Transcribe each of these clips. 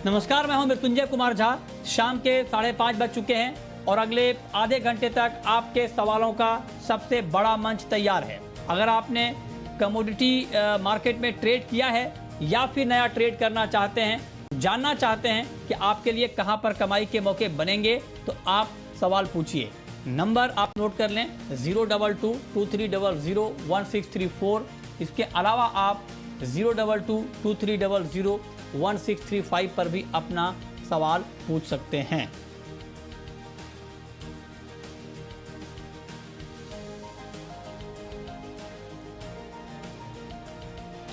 नमस्कार, मैं हूं मृत्युंजय कुमार झा। शाम के 5:30 बज चुके हैं और अगले आधे घंटे तक आपके सवालों का सबसे बड़ा मंच तैयार है। अगर आपने कमोडिटी मार्केट में ट्रेड किया है या फिर नया ट्रेड करना चाहते हैं, जानना चाहते हैं कि आपके लिए कहां पर कमाई के मौके बनेंगे, तो आप सवाल पूछिए। नंबर आप नोट कर लें 02223001634। इसके अलावा आप 02223001635 पर भी अपना सवाल पूछ सकते हैं।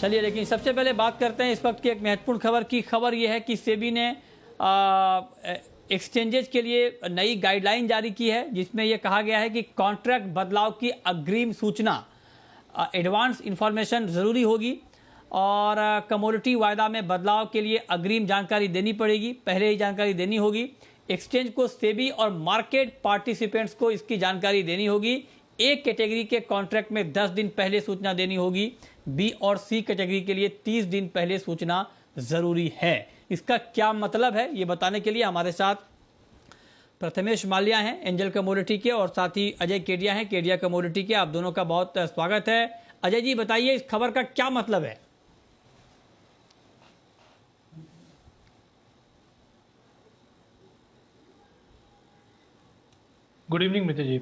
चलिए, लेकिन सबसे पहले बात करते हैं इस वक्त की एक महत्वपूर्ण खबर की। खबर यह है कि सेबी ने एक्सचेंजेज के लिए नई गाइडलाइन जारी की है, जिसमें यह कहा गया है कि कॉन्ट्रैक्ट बदलाव की अग्रिम सूचना, एडवांस इंफॉर्मेशन ज़रूरी होगी और कमोडिटी वायदा में बदलाव के लिए अग्रिम जानकारी देनी पड़ेगी, पहले ही जानकारी देनी होगी। एक्सचेंज को सेबी और मार्केट पार्टिसिपेंट्स को इसकी जानकारी देनी होगी। एक कैटेगरी के कॉन्ट्रैक्ट में 10 दिन पहले सूचना देनी होगी। बी और सी कैटेगरी के लिए 30 दिन पहले सूचना ज़रूरी है। इसका क्या मतलब है, ये बताने के लिए हमारे साथ प्रथमेश माल्या हैं एंजल कमोडिटी के, और साथ ही अजय केडिया हैं केडिया कमोडिटी के। आप दोनों का बहुत स्वागत है। अजय जी, बताइए इस खबर का क्या मतलब है? गुड इवनिंग मित्र जी।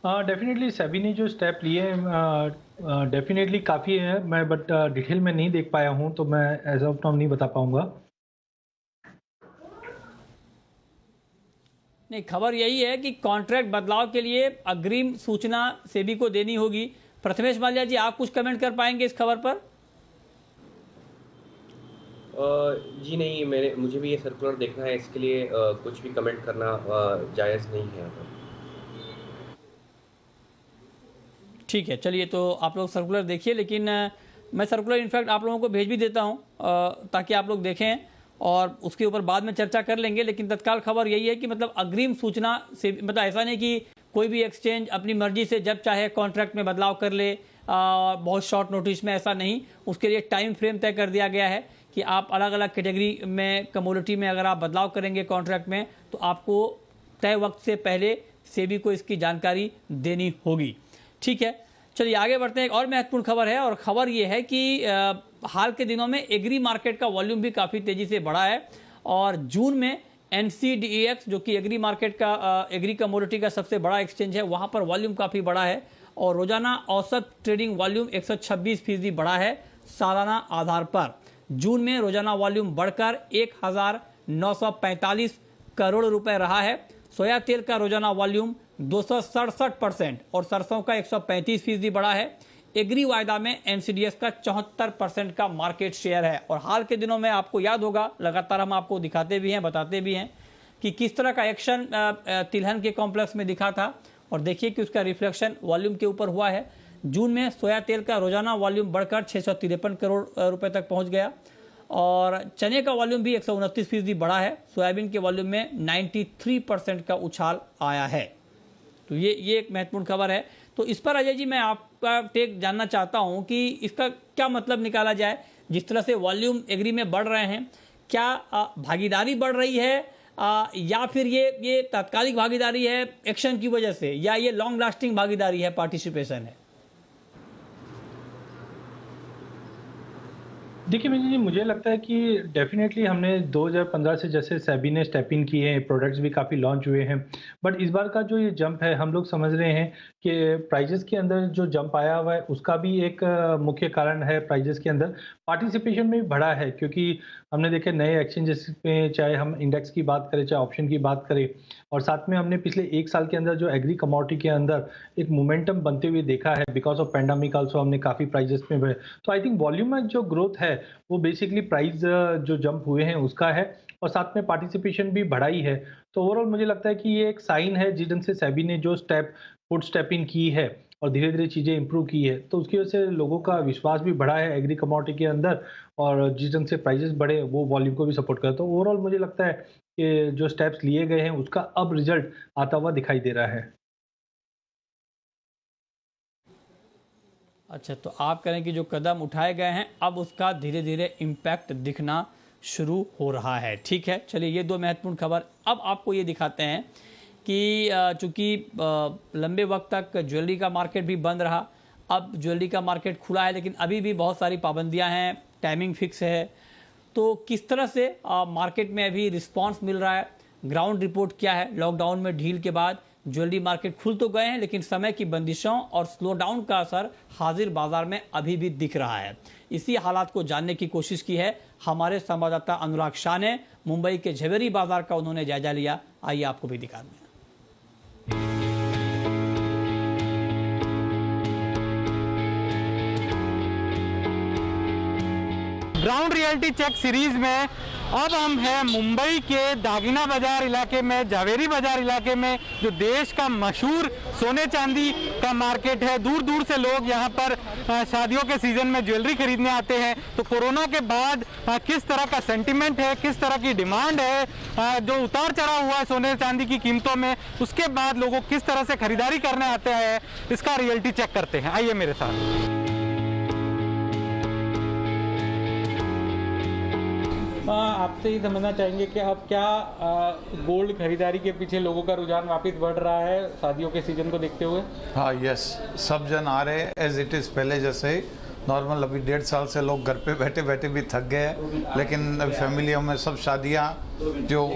डेफिनेटली सेबी ने जो स्टेप लिए हैं डेफिनेटली काफ़ी है। मैं बट डिटेल में नहीं देख पाया हूं, तो मैं एज ऑफ नाउ नहीं बता पाऊंगा। नहीं, खबर यही है कि कॉन्ट्रैक्ट बदलाव के लिए अग्रिम सूचना सेबी को देनी होगी। प्रथमेश माल्या जी, आप कुछ कमेंट कर पाएंगे इस खबर पर? जी नहीं, मुझे भी ये सर्कुलर देखना है, इसके लिए कुछ भी कमेंट करना जायज़ नहीं है। ठीक है, चलिए, तो आप लोग सर्कुलर देखिए, लेकिन मैं सर्कुलर इनफैक्ट आप लोगों को भेज भी देता हूं ताकि आप लोग देखें और उसके ऊपर बाद में चर्चा कर लेंगे। लेकिन तत्काल खबर यही है कि मतलब अग्रिम सूचना से, मतलब ऐसा नहीं कि कोई भी एक्सचेंज अपनी मर्जी से जब चाहे कॉन्ट्रैक्ट में बदलाव कर ले, बहुत शॉर्ट नोटिस में, ऐसा नहीं। उसके लिए टाइम फ्रेम तय कर दिया गया है कि आप अलग अलग कैटेगरी में, कमोडिटी में अगर आप बदलाव करेंगे कॉन्ट्रैक्ट में, तो आपको तय वक्त से पहले सेबी को इसकी जानकारी देनी होगी। ठीक है, चलिए आगे बढ़ते हैं। एक और महत्वपूर्ण खबर है, और खबर यह है कि हाल के दिनों में एग्री मार्केट का वॉल्यूम भी काफ़ी तेज़ी से बढ़ा है। और जून में NCDEX, जो कि एग्री मार्केट का, एग्री कमोडिटी का सबसे बड़ा एक्सचेंज है, वहाँ पर वॉल्यूम काफ़ी बढ़ा है और रोजाना औसत ट्रेडिंग वॉल्यूम 126% बढ़ा है सालाना आधार पर। जून में रोजाना वॉल्यूम बढ़कर 1945 करोड़ रुपए रहा है। सोया तेल का रोजाना वॉल्यूम 267% और सरसों का 135% बढ़ा है। एग्री वायदा में NCDEX का 74% का मार्केट शेयर है। और हाल के दिनों में आपको याद होगा, लगातार हम आपको दिखाते भी हैं, बताते भी हैं कि किस तरह का एक्शन तिलहन के कॉम्प्लेक्स में दिखा था, और देखिए कि उसका रिफ्लेक्शन वॉल्यूम के ऊपर हुआ है। जून में सोया तेल का रोजाना वॉल्यूम बढ़कर 653 करोड़ रुपए तक पहुंच गया और चने का वॉल्यूम भी 129% बढ़ा है। सोयाबीन के वॉल्यूम में 93% का उछाल आया है। तो ये एक महत्वपूर्ण खबर है। तो इस पर अजय जी, मैं आपका टेक जानना चाहता हूं कि इसका क्या मतलब निकाला जाए। जिस तरह से वॉल्यूम एग्री में बढ़ रहे हैं, क्या भागीदारी बढ़ रही है या फिर ये तात्कालिक भागीदारी है एक्शन की वजह से, या ये लॉन्ग लास्टिंग भागीदारी है, पार्टिसिपेशन है? देखिए मित्र जी, मुझे लगता है कि डेफिनेटली हमने 2015 से जैसे सेबी ने स्टेप इन किए हैं, प्रोडक्ट्स भी काफ़ी लॉन्च हुए हैं। बट इस बार का जो ये जंप है, हम लोग समझ रहे हैं कि प्राइजेस के अंदर जो जंप आया हुआ है, उसका भी एक मुख्य कारण है। प्राइजेस के अंदर पार्टिसिपेशन में भी बढ़ा है, क्योंकि हमने देखे नए एक्सचेंजेस में, चाहे हम इंडेक्स की बात करें, चाहे ऑप्शन की बात करें, और साथ में हमने पिछले 1 साल के अंदर जो एग्री कमोडिटी के अंदर एक मोमेंटम बनते हुए देखा है। बिकॉज ऑफ पैंडेमिक आल्सो हमने काफ़ी प्राइजेस में बढ़े। तो आई थिंक वॉल्यूम में जो ग्रोथ है, वो बेसिकली प्राइस जो जंप हुए हैं उसका है, और साथ में पार्टिसिपेशन भी बढ़ाई है। तो ओवरऑल मुझे लगता है कि ये एक साइन है, जिस ढंग से सेबी ने जो स्टेप इन की है और धीरे-धीरे चीज़ें इंप्रूव की है, तो उसकी वजह से लोगों का विश्वास भी बढ़ा है एग्री कमोडिटी के अंदर, और जिस ढंग से प्राइसेस बढ़े वो वॉल्यूम को भी सपोर्ट करता है। तो ओवरऑल मुझे लगता है कि जो स्टेप्स लिए गए हैं उसका अब रिजल्ट आता हुआ दिखाई दे रहा है। अच्छा, तो आप कह रहे हैं कि जो कदम उठाए गए हैं अब उसका धीरे धीरे इम्पैक्ट दिखना शुरू हो रहा है। ठीक है, चलिए ये दो महत्वपूर्ण खबर। अब आपको ये दिखाते हैं कि चूँकि लंबे वक्त तक ज्वेलरी का मार्केट भी बंद रहा, अब ज्वेलरी का मार्केट खुला है, लेकिन अभी भी बहुत सारी पाबंदियां हैं, टाइमिंग फिक्स है। तो किस तरह से मार्केट में अभी रिस्पांस मिल रहा है, ग्राउंड रिपोर्ट क्या है? लॉकडाउन में ढील के बाद ज्वेलरी मार्केट खुल तो गए हैं, लेकिन समय की बंदिशों और स्लो डाउन का असर हाजिर बाजार में अभी भी दिख रहा है। इसी हालात को जानने की कोशिश की है हमारे संवाददाता अनुराग शाह ने। मुंबई के ज्वेलरी बाजार का उन्होंने जायजा लिया, आइए आपको भी दिखाते हैं। ग्राउंड रियलिटी चेक सीरीज में अब हम हैं मुंबई के दागिना बाजार इलाके में, जवेरी बाजार इलाके में, जो देश का मशहूर सोने चांदी का मार्केट है। दूर दूर से लोग यहाँ पर शादियों के सीजन में ज्वेलरी खरीदने आते हैं। तो कोरोना के बाद किस तरह का सेंटिमेंट है, किस तरह की डिमांड है, जो उतार चढ़ाव हुआ है सोने चांदी की कीमतों में, उसके बाद लोगों किस तरह से खरीदारी करने आते हैं, इसका रियलिटी चेक करते हैं। आइए मेरे साथ। आपसे ही समझना चाहेंगे कि अब क्या गोल्ड खरीदारी के पीछे लोगों का रुझान वापस बढ़ रहा है शादियों के सीजन को देखते हुए? हाँ, यस, सब जन आ रहे हैं एज इट इज़, पहले जैसे ही नॉर्मल। अभी 1.5 साल से लोग घर पे बैठे बैठे भी थक गए हैं, लेकिन अभी फैमिलियों में सब शादियाँ जो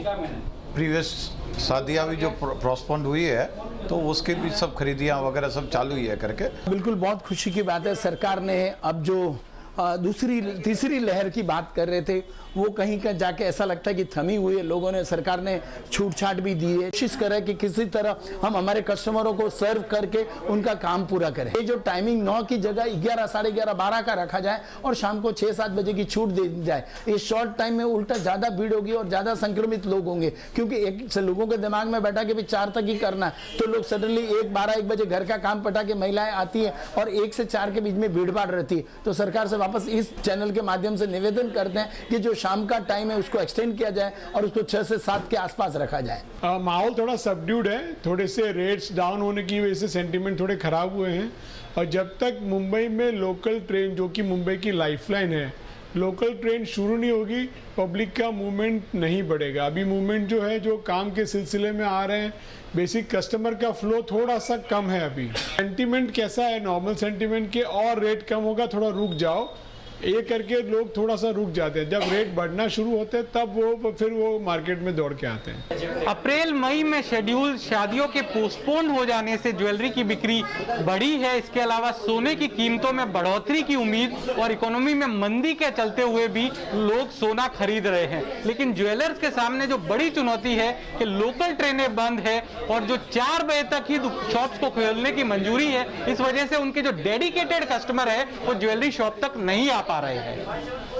प्रीवियस शादियाँ भी जो प्रोस्पोन्ड हुई है, तो उसकी भी सब खरीदियाँ वगैरह सब चालू ही है करके। बिल्कुल बहुत खुशी की बात है। सरकार ने अब जो दूसरी तीसरी लहर की बात कर रहे थे, वो कहीं का जाके ऐसा लगता है कि थमी हुई है। लोगों ने, सरकार ने छूट छाट भी दी है, कोशिश करे कि किसी तरह हम हमारे कस्टमरों को सर्व करके उनका काम पूरा करें। ये जो टाइमिंग 9 की जगह 11, साढ़े 11, 12 का रखा जाए और शाम को 6-7 बजे की छूट दे दी जाए, इस शॉर्ट टाइम में उल्टा ज्यादा भीड़ होगी और ज्यादा संक्रमित लोग होंगे। क्योंकि एक से लोगों के दिमाग में बैठा कि 4 तक ही करना है, तो लोग सडनली 1 बजे घर का काम पटा के महिलाएं आती है और 1 से 4 के बीच में भीड़ भाड़ रहती है। तो सरकार से वापस इस चैनल के माध्यम से निवेदन करते हैं कि जो शाम का टाइम है उसको एक्सटेंड किया जाए और उसको 6 से 7 के आसपास रखा जाए। माहौल थोड़ा सबड्यूड है, थोड़े से रेट्स डाउन होने की वजह से सेंटीमेंट थोड़े खराब हुए हैं। और जब तक मुंबई में लोकल ट्रेन, जो कि मुंबई की लाइफलाइन है, लोकल ट्रेन शुरू नहीं होगी, पब्लिक का मूवमेंट नहीं बढ़ेगा। अभी मूवमेंट जो है, जो काम के सिलसिले में आ रहे हैं, बेसिक कस्टमर का फ्लो थोड़ा सा कम है। अभी सेंटीमेंट कैसा है, नॉर्मल सेंटीमेंट के और रेट कम होगा, थोड़ा रुक जाओ, ये करके लोग थोड़ा सा रुक जाते हैं। जब रेट बढ़ना शुरू होते हैं तब फिर वो मार्केट में दौड़ के आते हैं। अप्रैल मई में शेड्यूल शादियों के पोस्टपोन हो जाने से ज्वेलरी की बिक्री बढ़ी है। इसके अलावा सोने की कीमतों में बढ़ोतरी की उम्मीद और इकोनॉमी में मंदी के चलते हुए भी लोग सोना खरीद रहे हैं। लेकिन ज्वेलर्स के सामने जो बड़ी चुनौती है कि लोकल ट्रेनें बंद है और जो 4 बजे तक ही शॉप्स को खोलने की मंजूरी है, इस वजह से उनके जो डेडिकेटेड कस्टमर है वो ज्वेलरी शॉप तक नहीं आ पा रहे हैं।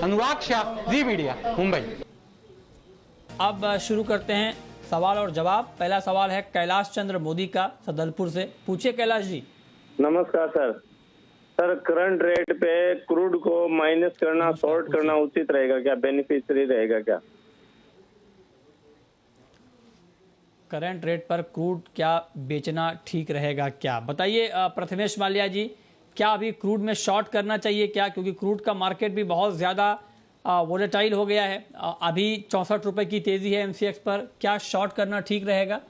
अनुराग शाह, जी मीडिया, मुंबई। अब शुरू करते हैं सवाल और जवाब। पहला सवाल है कैलाश चंद्र मोदी का सदलपुर से। पूछिए कैलाश जी। नमस्कार सर। सर, करंट रेट पे क्रूड को माइनस करना, शॉर्ट करना उचित रहेगा क्या, बेनिफिशियरी रहेगा क्या? करंट रेट पर क्रूड क्या बेचना ठीक रहेगा क्या, बताइए प्रथमेश माल्या जी। क्या अभी क्रूड में शॉर्ट करना चाहिए क्या, क्योंकि क्रूड का मार्केट भी बहुत ज़्यादा वोलेटाइल हो गया है। अभी 64 रुपए की तेज़ी है MCX पर, क्या शॉर्ट करना ठीक रहेगा?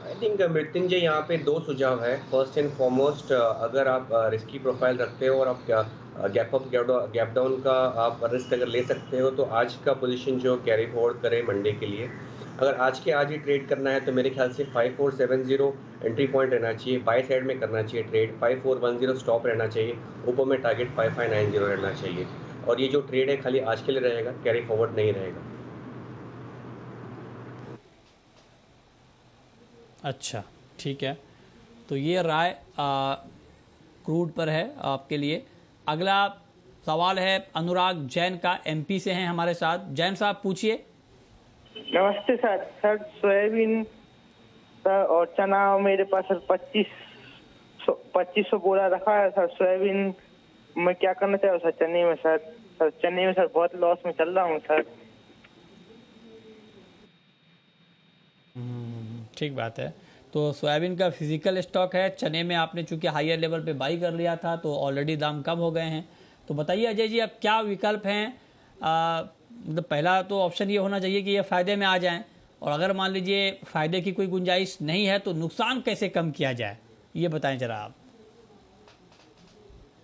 आई थिंक मृत्युंजय, यहाँ पे 2 सुझाव है। फर्स्ट एंड फॉरमोस्ट, अगर आप रिस्की प्रोफाइल रखते हो और आप गैप अप गैप डाउन का आप रिस्क अगर ले सकते हो, तो आज का पोजीशन जो कैरी फॉरवर्ड करे मंडे के लिए, अगर आज के आज ही ट्रेड करना है तो मेरे ख्याल से 5470 एंट्री पॉइंट रहना चाहिए, बाय साइड में करना चाहिए ट्रेड, 5410 स्टॉप रहना चाहिए, ऊपर में टारगेट 5590 रहना चाहिए। और ये जो ट्रेड है खाली आज के लिए रहेगा, कैरी फॉरवर्ड नहीं रहेगा। अच्छा, ठीक है, तो ये राय क्रूड पर है आपके लिए। अगला सवाल है अनुराग जैन का, MP से हैं हमारे साथ। जैन साहब पूछिए। नमस्ते सर। सर, सोयाबीन सर और चना मेरे पास सर 2500 बोरा रखा है सर। सोयाबीन मैं क्या करना चाहिए सर? चने में सर चने में सर बहुत लॉस में चल रहा हूँ सर। ठीक बात है। तो सोयाबीन का फिजिकल स्टॉक है, चने में आपने चूंकि हायर लेवल पे बाई कर लिया था तो ऑलरेडी दाम कम हो गए हैं। तो बताइए अजय जी, अब क्या विकल्प हैं मतलब पहला तो ऑप्शन ये होना चाहिए कि ये फ़ायदे में आ जाएं, और अगर मान लीजिए फ़ायदे की कोई गुंजाइश नहीं है तो नुकसान कैसे कम किया जाए, ये बताएं जरा आप।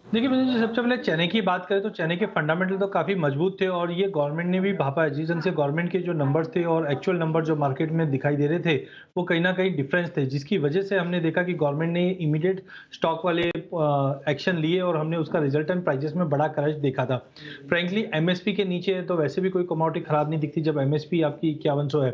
देखिए मैंने जो सबसे पहले चने की बात करें तो चने के फंडामेंटल तो काफ़ी मजबूत थे और ये गवर्नमेंट ने भी भापा है। जिस ढंग से गवर्नमेंट के जो नंबर्स थे और एक्चुअल नंबर जो मार्केट में दिखाई दे रहे थे वो कहीं ना कहीं डिफरेंस थे, जिसकी वजह से हमने देखा कि गवर्नमेंट ने इमीडिएट स्टॉक वाले एक्शन लिए और हमने उसका रिजल्टेंट प्राइजेस में बड़ा क्रैश देखा था। फ्रेंकली एमएसपी के नीचे है तो वैसे भी कोई कमोडिटी खराब नहीं दिखती जब एमएसपी आपकी 5100 है।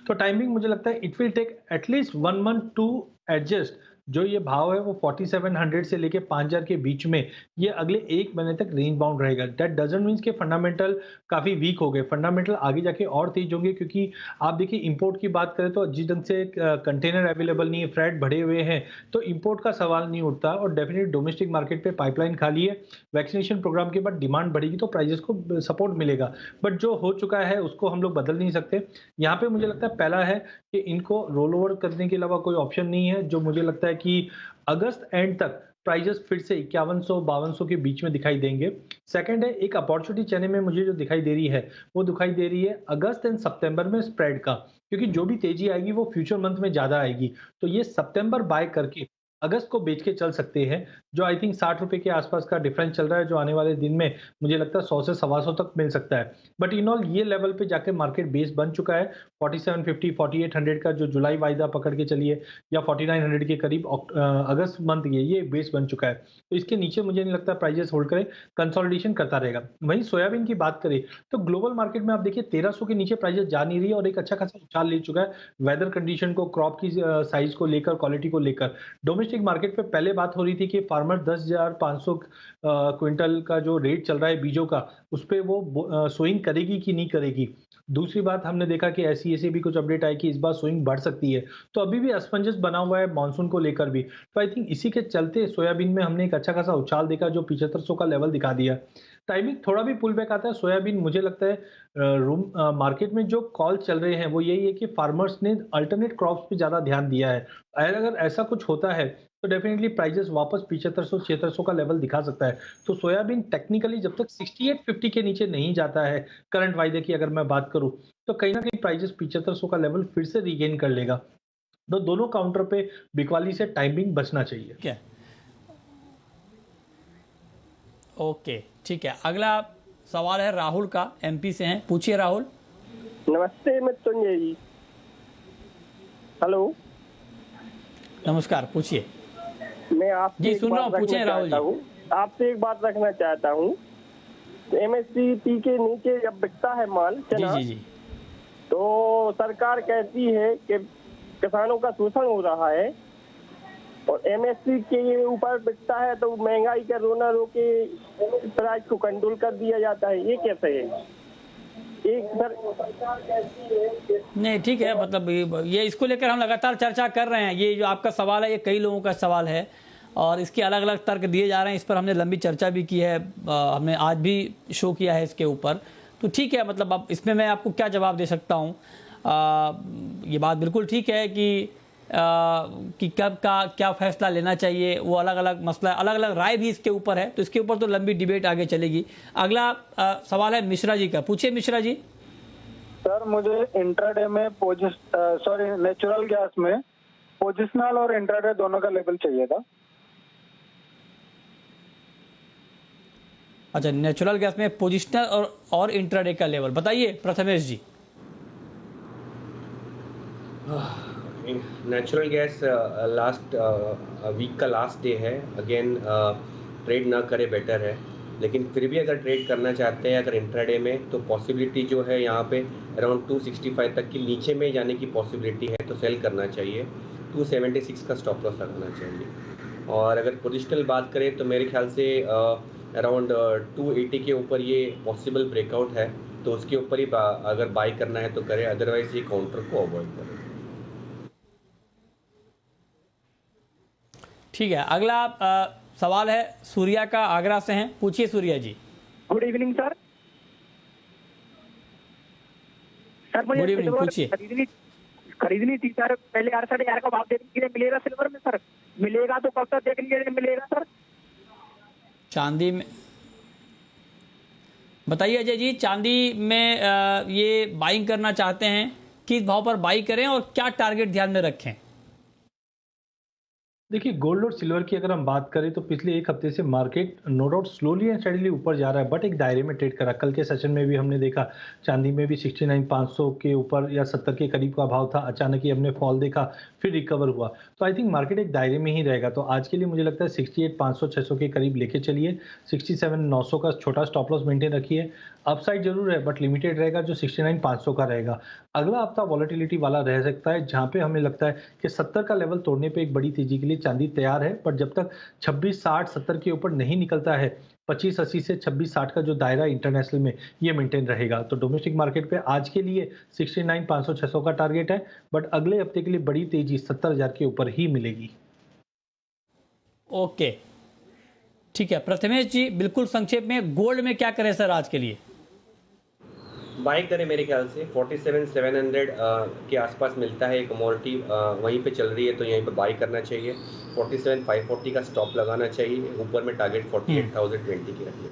तो टाइमिंग मुझे लगता है it will take at least 1 month to adjust. जो ये भाव है वो 4700 से लेके 5000 के बीच में ये अगले 1 महीने तक रेंज बाउंड रहेगा। दैट डजंट मीन्स के फंडामेंटल काफ़ी वीक हो गए, फंडामेंटल आगे जाके और तेज होंगे, क्योंकि आप देखिए इंपोर्ट की बात करें तो जिस ढंग से कंटेनर अवेलेबल नहीं है, फ्रेट बढ़े हुए हैं, तो इंपोर्ट का सवाल नहीं उठता और डेफिनेटली डोमेस्टिक मार्केट पे पाइपलाइन खाली है। वैक्सीनेशन प्रोग्राम के बाद डिमांड बढ़ेगी तो प्राइजेस को सपोर्ट मिलेगा, बट जो हो चुका है उसको हम लोग बदल नहीं सकते। यहाँ पे मुझे लगता है पहला है कि इनको रोल ओवर करने के अलावा कोई ऑप्शन नहीं है। जो मुझे लगता है कि अगस्त एंड तक प्राइजेस फिर से 5100-5200 के बीच में दिखाई देंगे। सेकंड है एक अपॉर्चुनिटी चने में मुझे जो दिखाई दे रही है वो दिखाई दे रही है अगस्त एंड सितंबर में स्प्रेड का, क्योंकि जो भी तेजी आएगी वो फ्यूचर मंथ में ज़्यादा आएगी। तो ये सितंबर बाय करके अगस्त को बेच के चल सकते हैं, जो आई थिंक 60 रुपए के आसपास का डिफरेंस चल रहा है, जो आने वाले दिन में मुझे लगता है 100 से 125 तक मिल सकता है। बट इन ऑल ये लेवल पे जाके मार्केट बेस बन चुका है। 4750 4800 का जो जुलाई वायदा पकड़ के चलिए या 4900 के करीब अगस्त मंथ ये बेस बन चुका है। तो इसके नीचे मुझे नहीं लगता प्राइजेस होल्ड करें, कंसोलिडेशन करता रहेगा। वहीं सोयाबीन की बात करें तो ग्लोबल मार्केट में आप देखिए 1300 के नीचे प्राइजेस जा नहीं रही और एक अच्छा खासा उछाल ले चुका है वेदर कंडीशन को, क्रॉप की साइज को लेकर, क्वालिटी को लेकर। डोमेस्टिक मार्केट पे पहले बात हो रही थी कि फार्मर 10,500 क्विंटल का जो रेट चल रहा है बीजों का, उस पे वो सोइंग करेगी कि नहीं करेगी। दूसरी बात हमने देखा कि ऐसी भी कुछ अपडेट आई कि इस बार सोइंग बढ़ सकती है, तो अभी भी असमंजस बना हुआ है मॉनसून को लेकर भी। तो आई थिंक इसी के चलते सोयाबीन में हमने एक अच्छा खासा उछाल देखा जो 7500 का लेवल दिखा दिया। टाइमिंग थोड़ा भी पुल बैक आता है सोयाबीन, मुझे लगता है मार्केट में जो कॉल चल रहे हैं वो यही है कि फार्मर्स ने अल्टरनेट क्रॉप्स पे ज़्यादा ध्यान दिया है। अगर ऐसा कुछ होता है तो डेफिनेटली प्राइजेस वापस 7500-7600 का लेवल दिखा सकता है। तो सोयाबीन टेक्निकली जब तक 6850 के नीचे नहीं जाता है करंट वायदे की अगर मैं बात करूं, तो कहीं ना कहीं प्राइजेस 7500 का लेवल फिर से रीगेन कर लेगा। तो दोनों काउंटर पे बिकवाली से टाइमिंग बचना चाहिए। क्या ओके ठीक है। अगला सवाल है राहुल का, एमपी से हैं, पूछिए राहुल। नमस्ते मृत्युंजय जी। हेलो नमस्कार, पूछिए। मैं आपसे जी सुन रहा हूँ, पूछें राहुल जी। आपसे एक बात रखना चाहता हूँ। एमएसपी के नीचे जब बिकता है माल चना, जी जी जी, तो सरकार कहती है कि किसानों का शोषण हो रहा है, और एमएसपी के ऊपर बिकता है तो महंगाई का रोना रोके प्राइस को कंट्रोल कर दिया जाता है। ये कैसे है? नहीं ठीक है, मतलब ये इसको लेकर हम लगातार चर्चा कर रहे हैं। ये जो आपका सवाल है ये कई लोगों का सवाल है और इसके अलग अलग तर्क दिए जा रहे हैं। इस पर हमने लंबी चर्चा भी की है, हमने आज भी शो किया है इसके ऊपर। तो ठीक है, मतलब अब इसमें मैं आपको क्या जवाब दे सकता हूँ। ये बात बिल्कुल ठीक है कि कब का क्या फैसला लेना चाहिए, वो अलग अलग मसला, अलग अलग राय भी इसके ऊपर है। तो इसके ऊपर तो लंबी डिबेट आगे चलेगी। अगला सवाल है मिश्रा जी का, पूछिए मिश्रा जी। सर मुझे इंट्राडे में नेचुरल गैस में पोजिशनल और इंट्राडे दोनों का लेवल चाहिए था। अच्छा, नेचुरल गैस में पोजिशनल और इंट्राडे का लेवल बताइए प्रथमेश जी। नेचुरल गैस लास्ट वीक का लास्ट डे है, अगेन ट्रेड ना करे बेटर है, लेकिन फिर भी अगर ट्रेड करना चाहते हैं अगर इंट्राडे में, तो पॉसिबिलिटी जो है यहाँ पे अराउंड 265 तक की नीचे में जाने की पॉसिबिलिटी है, तो सेल करना चाहिए। 276 का स्टॉप लॉस रखना चाहिए। और अगर पोजिशनल बात करें तो मेरे ख्याल से अराउंड 280 के ऊपर ये पॉसिबल ब्रेकआउट है, तो उसके ऊपर ही अगर बाई करना है तो करें, अदरवाइज ये काउंटर को अवॉइड करें। ठीक है, अगला सवाल है सूर्या का, आगरा से हैं, पूछिए Surya ji. Good evening sir. Sir मुझे गुड इवनिंग, पूछिए। खरीदनी थी सर, पहले 8,500 का भाव देखने के लिए मिलेगा सिल्वर में सर? मिलेगा तो कब तक देखने के लिए मिलेगा सर? चांदी में बताइए अजय जी, चांदी में ये बाइंग करना चाहते हैं, किस भाव पर बाई करें और क्या टारगेट ध्यान में रखें? देखिए, गोल्ड और सिल्वर की अगर हम बात करें तो पिछले एक हफ्ते से market no doubt slowly and steadily ऊपर जा रहा है, बट एक दायरे में ट्रेड करा। कल के सेशन में भी हमने देखा चांदी में भी 69,500 के ऊपर या 70 के करीब का भाव था, अचानक ही हमने फॉल देखा, फिर रिकवर हुआ। तो आई थिंक मार्केट एक दायरे में ही रहेगा। तो आज के लिए मुझे लगता है 68,500-600 के करीब लेके चलिए, 67,900 का छोटा स्टॉप लॉस मेंटेन रखिए। अपसाइड जरूर है बट लिमिटेड रहेगा, जो 69,500 का रहेगा। अगला हफ्ता वॉलेटिलिटी वाला रह सकता है, जहां पे हमें लगता है कि 70 का लेवल तोड़ने पे एक बड़ी तेजी के लिए चांदी तैयार है, बट जब तक 26,60-70 के ऊपर नहीं निकलता है, 25,80 से 26,60 का जो दायरा इंटरनेशनल में ये मेंटेन रहेगा। तो डोमेस्टिक मार्केट पे आज के लिए 69,500-600 का टारगेट है, बट अगले हफ्ते के लिए बड़ी तेजी 70,000 के ऊपर ही मिलेगी। ओके, ठीक है। प्रथमेश जी, बिल्कुल संक्षेप में गोल्ड में क्या करें सर आज के लिए? बाई करें, मेरे ख्याल से 47,700 के आसपास मिलता है, कमोडिटी वहीं पे चल रही है, तो यहीं पे बाई करना चाहिए। 47,540 का स्टॉप लगाना चाहिए, ऊपर में टारगेट 48,020 की रखिए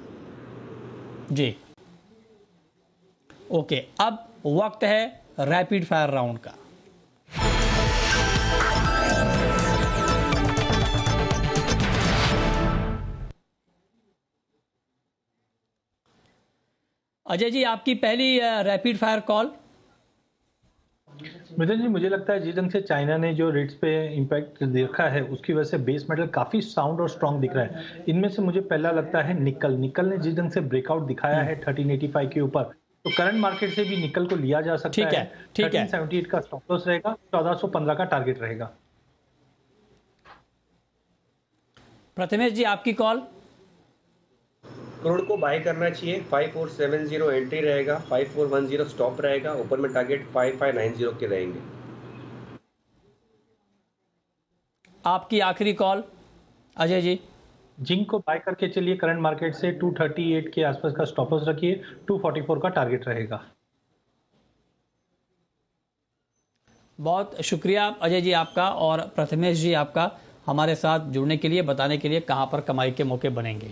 जी। ओके, अब वक्त है रैपिड फायर राउंड का। अजय जी, आपकी पहली रैपिड फायर कॉल। मिथुन जी, मुझे लगता है जिस ढंग से चाइना ने जो रेट्स पे इम्पैक्ट देखा है, उसकी वजह से बेस मेटल काफी साउंड और स्ट्रांग दिख रहा है। इनमें से मुझे पहला लगता है निकल ने जिस ढंग से ब्रेकआउट दिखाया है 1385 के ऊपर, तो करंट मार्केट से भी निकल को लिया जा सकता है। 1378 का स्टॉप लॉस रहेगा, 1415 का टारगेट रहेगा। प्रथमेश जी, आपकी कॉल। क्रूड को बाय करना चाहिए, 5470 एंट्री रहेगा, 5410 स्टॉप रहेगा, ऊपर में टारगेट 5590 के रहेंगे। आपकी आखिरी कॉल अजय जी। जिंक को बाय करके चलिए, करंट मार्केट से 238 के आसपास का स्टॉप लॉस रखिए, 244 का टारगेट रहेगा। बहुत शुक्रिया अजय जी आपका और प्रथमेश जी आपका हमारे साथ जुड़ने के लिए, बताने के लिए कहां पर कमाई के मौके बनेंगे।